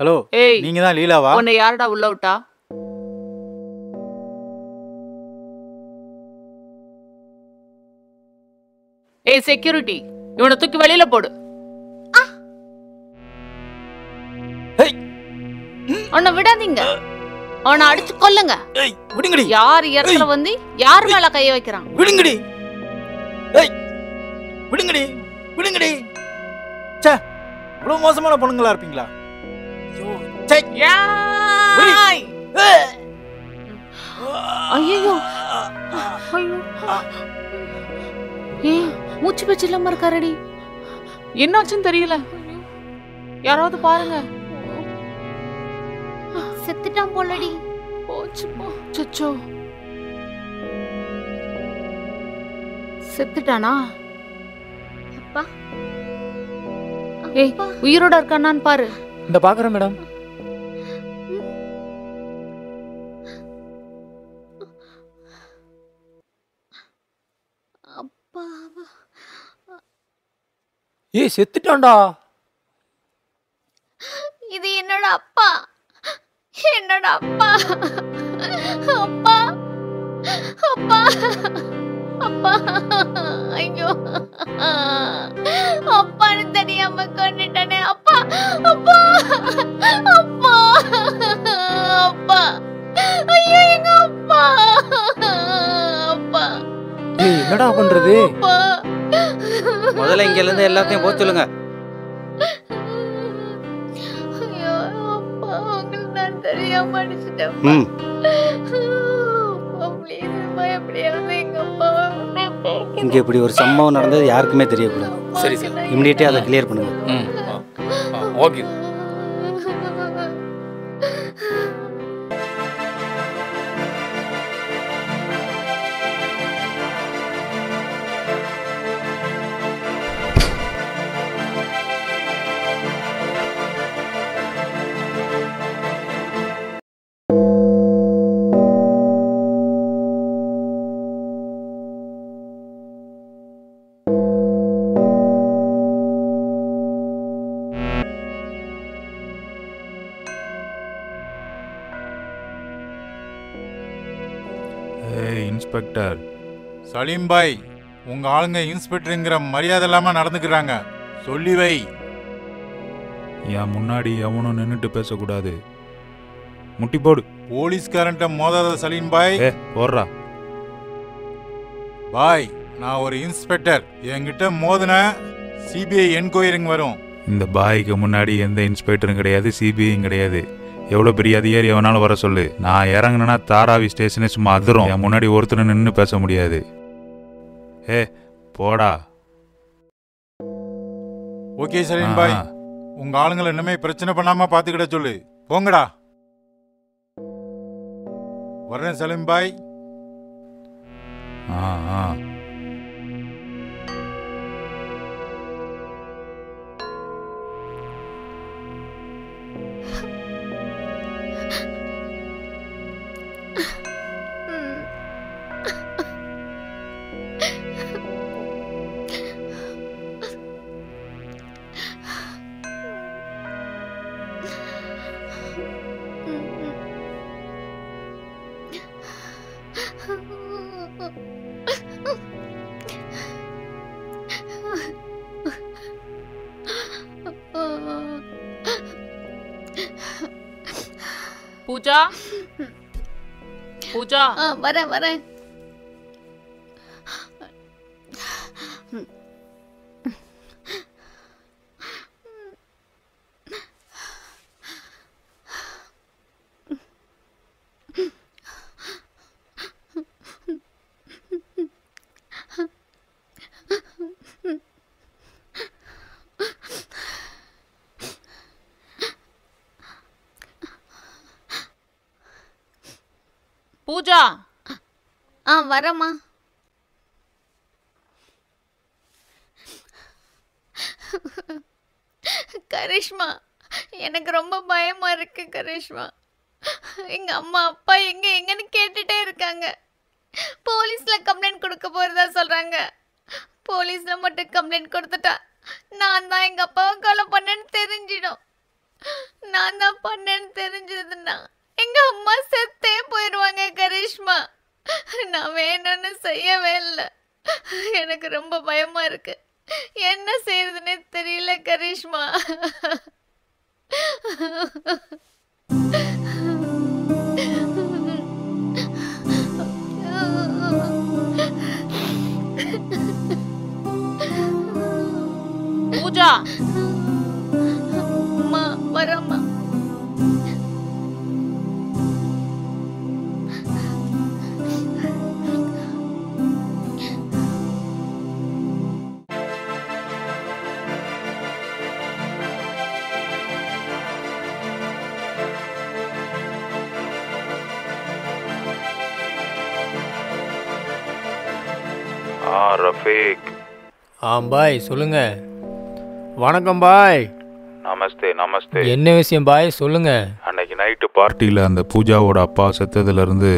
Hello, ஏய், நீங்க தான் லீலாவா? உன்னை யாரடா உள்ள விட்டா? ஏய் செக்யூரிட்டி, இவனை தூக்கி வெளியில போடு. ஏய், உன்னை விடாதீங்க, அவனை அடிச்சு கொல்லுங்க. ஏய், விடுங்கடி. யார் இடத்துல வந்து யார் மேல கைய வைக்கிறான்? விடுங்கடி. ஏய், விடுங்கடி. விடுங்கடி. ச்சே, இவ்வளவு மோசமான பொண்ணுங்களா இருப்பீங்களா? ஐயோ, ச்சே. ஏய்! ஐயோ, ஐயோ, ஏய், மூச்சு பேச்சு இல்லாம இருக்காரடி. என்னாச்சுன்னு தெரியல, யாராவது பாருங்க. செத்துட்டான் போலடி. போச்சு போ. சச்சோ, செத்துட்டானா? அப்பா, ஏய், உயிரோட இருக்கானான்னு பாரு. இந்த பாக்குறேன் மேடம். அப்பா, ஏய், செத்துட்டான்டா. இது என்னோட அப்பா, என்னோட அப்பா, அப்பா, அப்பா, அப்பா. ஐயோ, அப்பான்னு தெரியாம கொண்டுட்டானே. அப்பா, அப்பா, அப்பா, அப்பா. ஐயோ, எங்க அப்பா, அப்பா. ஏய், என்னடா பண்றது? அப்பா. முதல்ல இங்க இருந்து எல்லாத்தையும் போக சொல்லுங்க. ஐயோ, அப்பா, உங்களுக்கு நான் தெரியாம அடிச்சிட்டேன். ம். இங்க இப்படி ஒரு சம்பவம் நடந்தது யாருக்குமே தெரியக்கூடாது. சரி சார். இமிடியேட்டா அதை கிளியர் பண்ணுங்க. ம். ஓகே. ஏய் இன்ஸ்பெக்டர். சலீம் பாய், உங்க ஆளுங்க இன்ஸ்பெக்டருங்கிற மரியாதை இல்லாம நடந்துக்கிறாங்க. சொல்லி வை. என் முன்னாடி எவனும் நின்றுட்டு பேசக்கூடாது. முட்டி போடு. போலீஸ்காரன்ட்ட மோதாத சலீம் பாய். போடுறா. பாய், நான் ஒரு இன்ஸ்பெக்டர். என்கிட்ட மோதுன சிபிஐ என்கொயரிங் வரும். இந்த பாய்க்கு முன்னாடி எந்த இன்ஸ்பெக்டரும் கிடையாது, சிபிஐயும் கிடையாது. எவ்வளோ பெரிய அதிகாரி எவனாலும் வர சொல்லு. நான் இறங்குனா தாராவி ஸ்டேஷனே சும்மா அதிரும். என் முன்னாடி ஒருத்தர் நின்று பேச முடியாது. போடா. ஓகே சலீம் பாய், உங்க ஆளுங்களை இனிமே பிரச்சனை பண்ணாம பாத்துக்கிட சொல்லு. போங்கடா. வர்றேன் சலீம் பாய். ஆ ஆ பூஜா, பூஜா. வரேன் வரேன். பூஜா. வரமா. கரிஷ்மா, எனக்கு ரொம்ப பயமா இருக்கு கரிஷ்மா. எங்க அம்மா அப்பா எங்கன்னு கேட்டுட்டே இருக்காங்க. போலீஸ்ல கம்ப்ளைண்ட் கொடுக்க போறதா சொல்றாங்க. போலீஸ்ல மட்டும் கம்ப்ளைண்ட் கொடுத்துட்டா நான் தான் எங்க அப்பாவை கொலை பண்ணேன்னு தெரிஞ்சிடும். நான் தான் பண்ணேன்னு தெரிஞ்சதுன்னா எங்க அம்மா செத்தே போயிடுவாங்க கரிஷ்மா. நான் வேணும்னு செய்யவே இல்லை. எனக்கு ரொம்ப பயமா இருக்கு. என்ன செய்யறதுன்னே தெரியல கரிஷ்மா. பூஜா, அம்மா வரம்மா. ரஃபீக். பாய் சொல்லுங்க. வணக்கம் பாய். நமஸ்தே நமஸ்தே. என்ன விஷயம் பாய் சொல்லுங்க. அன்னைக்கு நைட்டு பார்ட்டியில் அந்த பூஜாவோட அப்பா செத்ததுலேருந்து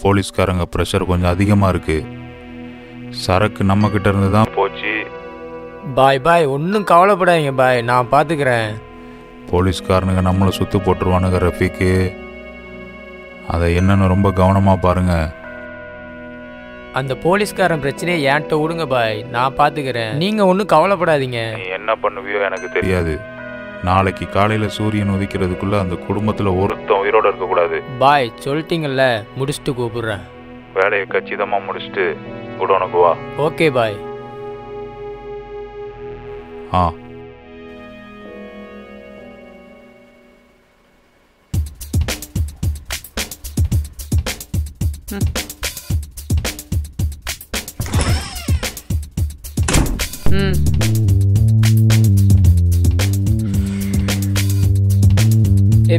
போலீஸ்காரங்க ப்ரெஷர் கொஞ்சம் அதிகமாக இருக்கு. சரக்கு நம்மக்கிட்ட இருந்து தான் போச்சு. பாய் ஒன்றும் கவலைப்படாதீங்க பாய், நான் பார்த்துக்கிறேன். போலீஸ்காரனுங்க நம்மளை சுற்று போட்டுருவானுங்க ரஃபீக்கு. அதை என்னன்னு ரொம்ப கவனமாக பாருங்க. அந்த போலீஸ்காரன் பிரச்சனையை என்கிட்ட விடுங்க பாய், நான் பார்த்துக்கிறேன். நீங்கள் ஒன்றும் கவலைப்படாதீங்க. நீ என்ன பண்ணுவியோ எனக்கு தெரியாது. நாளைக்கு காலையில் சூரியன் உதிக்கிறதுக்குள்ள அந்த குடும்பத்தில் ஒருத்தன் உயிரோடு இருக்கக்கூடாது. பாய் சொல்லிட்டீங்கல்ல, முடிச்சுட்டு கூப்பிடுறேன். வேலையை கச்சிதமாக முடிச்சுட்டு குடோனுக்கு வா. Okay bye. ஆ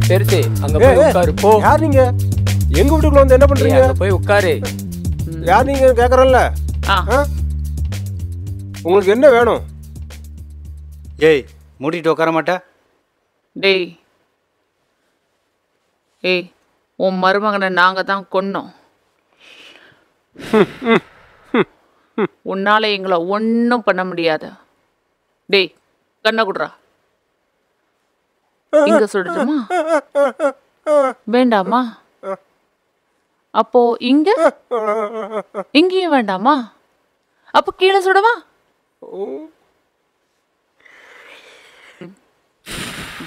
பெருசு அங்க போய் உட்காரு போ. யார் நீங்க? எங்க வீட்டுக்குள்ள வந்து என்ன பண்றீங்க? அங்க போய் உட்காரு. யார் நீங்க கேக்குறல்ல? உங்களுக்கு என்ன வேணும்? ஏய் மூடிட்டு உட்கார மாட்டா? டேய், ஏய் உன் மருமகனை நாங்க தான் கொன்னோம். உன்னால எங்களை ஒன்றும் பண்ண முடியாது. டேய் கண்ணை குடுறா. இங்க சொல்லட்டுமா? வேண்டாமா? அப்போ இங்க இங்கேயும் வேண்டாமா? அப்போ கீழே சுடவா?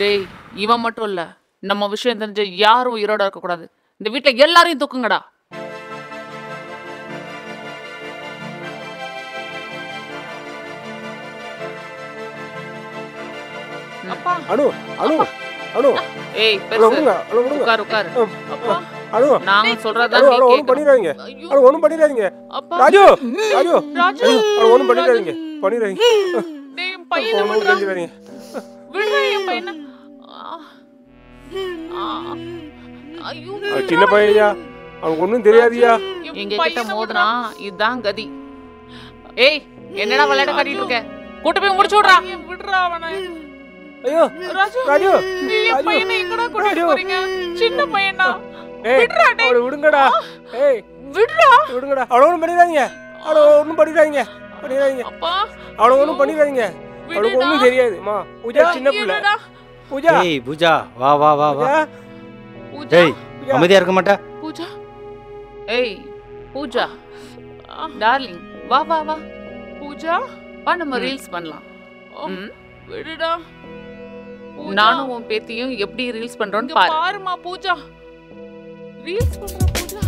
டேய் இவன் மட்டும் இல்ல, நம்ம விஷயம் தெரிஞ்ச யாரும் உயிரோட இருக்க கூடாது. இந்த வீட்டுல எல்லாரையும் தூக்குங்கடா. அப்பா அனு அனு அனு ஏய் அனு விடுங்க, அனு விடுங்க. உட்காரு உட்காரு. அப்பா அனு நாங்க சொல்றதா அனு நீ ஒண்ணும் கேட்கணும். பண்ணிடாதீங்க. ஐயோ. அனு ஒண்ணும் பண்ணிடாதீங்க. அப்பா ராஜு ராஜு ராஜு அனு ஒண்ணும் பண்ணிடாதீங்க. பண்ணிடாதீங்க. டேய் என் பையனை ஒண்ணும் விடுறா. பண்ணிடாதீங்க. விடுறா என் பையனை. ஐயோ சின்ன பையன்யா, அவனுக்கு ஒண்ணும் தெரியாதியா. எங்க கிட்ட மோதுனா இதுதான் கதி. ஏய் என்னடா விளையாட காட்டிட்டு இருக்க? கூட்டி போய் முடிச்சு விடுறா. விடுறா அவனை. ஐயோ ராஜு ராஜு என் பையனை எங்கடா கூட்டிட்டு போறீங்க? சின்ன பையனா. ஏய் விடுறா டேய். அவனை விடுங்கடா. ஏய் விடுறா. விடுங்கடா. அவனை ஒண்ணும் பண்ணிடாதீங்க. அவனை ஒண்ணும் பண்ணிடாதீங்க. பண்ணிடாதீங்க. அப்பா அவனை ஒண்ணும் பண்ணிடாதீங்க. அவனுக்கு ஒண்ணும் தெரியாதுமா. பூஜா சின்ன பிள்ளை. விடுடா. பூஜா ஏய் பூஜா வா வா வா வா. பூஜா பூஜா ஏய் அமைதியா இருக்க மாட்டா? பூஜா. ஏய் பூஜா டார்லிங் வா வா வா. பூஜா வா நம்ம ரீல்ஸ் பண்ணலாம். விடுடா. நானும் உன் பேத்தியும் எப்படி ரீல்ஸ் பண்றோம்னு பாரு. பாருமா பூஜா. ரீல்ஸ் பண்ற பூஜா.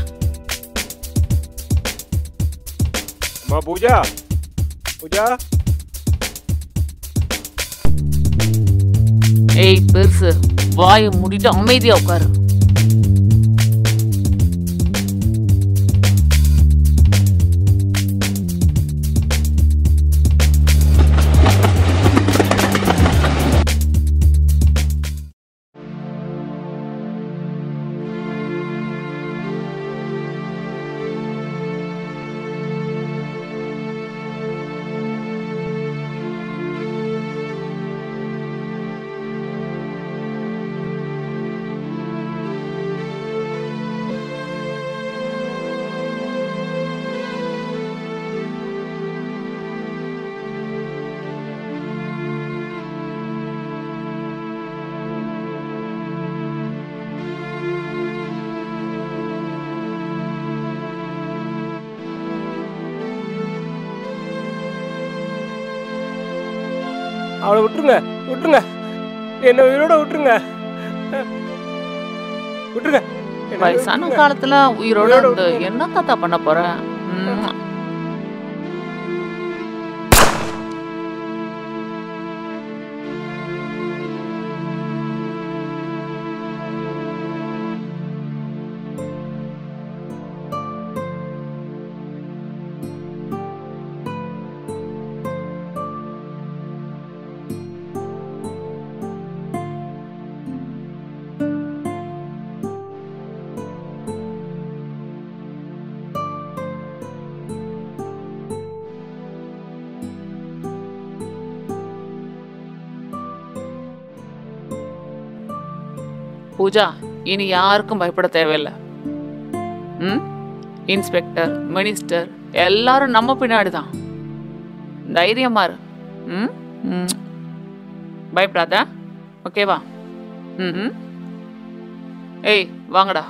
மா பூஜா பூஜா. ஏய் பெருசு வாயை மூடிட்டு அமைதியா உட்காரு. அவளை விட்டுருங்க விட்டுருங்க, என்னை உயிரோட விட்டுருங்க விட்டுருங்க. என்னை வயசான விட்டுருங்க. காலத்துல உயிரோட இருந்து என்ன தாத்தா பண்ண போற? பூஜா, இனி யாருக்கும் பயப்பட தேவையில்லை. இன்ஸ்பெக்டர், மினிஸ்டர் எல்லாரும் நம்ம பின்னாடி தான். தைரியமா இரு. பயப்படாத, ஓகேவா? ஏய் வாங்கடா.